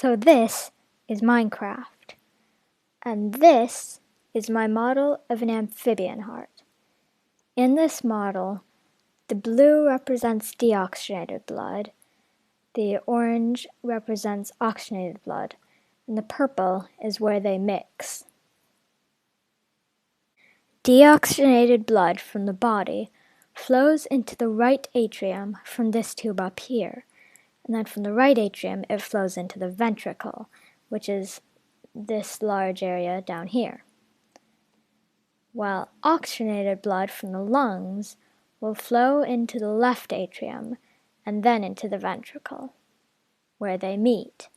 So this is Minecraft, and this is my model of an amphibian heart. In this model, the blue represents deoxygenated blood, the orange represents oxygenated blood, and the purple is where they mix. Deoxygenated blood from the body flows into the right atrium from this tube up here, and then from the right atrium it flows into the ventricle, which is this large area down here. While oxygenated blood from the lungs will flow into the left atrium and then into the ventricle, where they meet.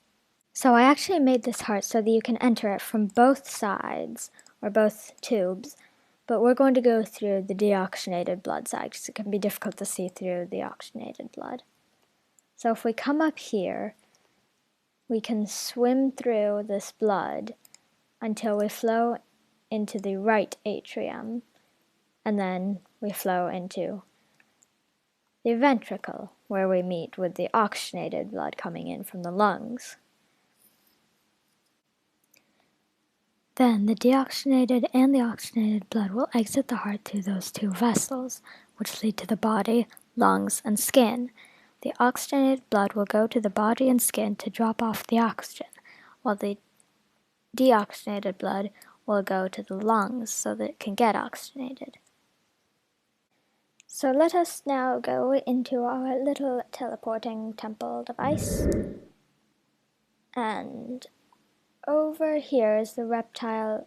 So I actually made this heart so that you can enter it from both sides, or both tubes, but we're going to go through the deoxygenated blood side because it can be difficult to see through the oxygenated blood. So if we come up here, we can swim through this blood until we flow into the right atrium, and then we flow into the ventricle, where we meet with the oxygenated blood coming in from the lungs. Then the deoxygenated and the oxygenated blood will exit the heart through those two vessels, which lead to the body, lungs, and skin. The oxygenated blood will go to the body and skin to drop off the oxygen, while the deoxygenated blood will go to the lungs so that it can get oxygenated. So let us now go into our little teleporting temple device. And over here is the reptile.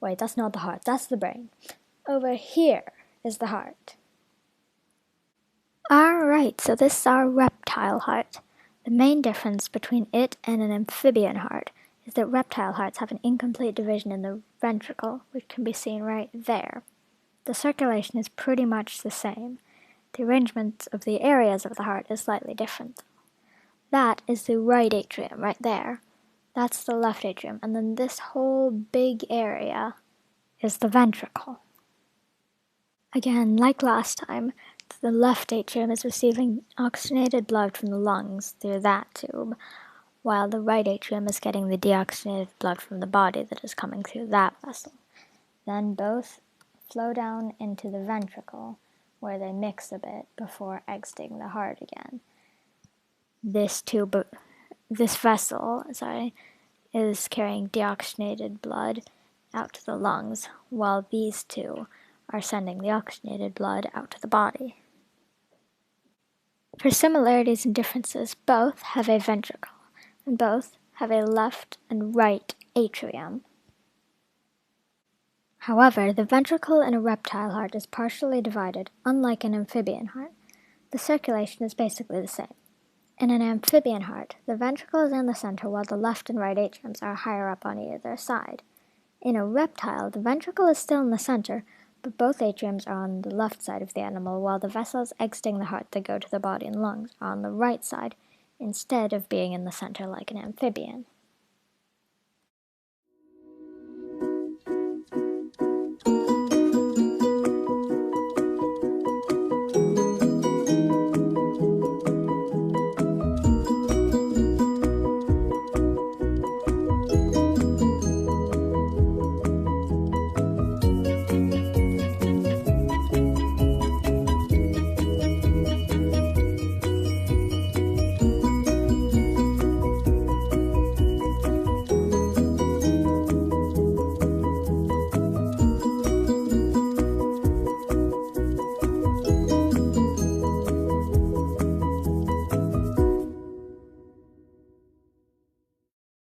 Wait, that's not the heart, that's the brain. Over here is the heart. Alright, so this is our reptile heart. The main difference between it and an amphibian heart is that reptile hearts have an incomplete division in the ventricle, which can be seen right there. The circulation is pretty much the same. The arrangement of the areas of the heart is slightly different. That is the right atrium right there. That's the left atrium, and then this whole big area is the ventricle. Again, like last time, the left atrium is receiving oxygenated blood from the lungs through that tube, while the right atrium is getting the deoxygenated blood from the body that is coming through that vessel. Then both flow down into the ventricle, where they mix a bit before exiting the heart again. This vessel is carrying deoxygenated blood out to the lungs, while these two are sending the oxygenated blood out to the body. For similarities and differences, both have a ventricle, and both have a left and right atrium. However, the ventricle in a reptile heart is partially divided, unlike an amphibian heart. The circulation is basically the same. In an amphibian heart, the ventricle is in the center while the left and right atriums are higher up on either side. In a reptile, the ventricle is still in the center, but both atriums are on the left side of the animal, while the vessels exiting the heart that go to the body and lungs are on the right side, instead of being in the center like an amphibian.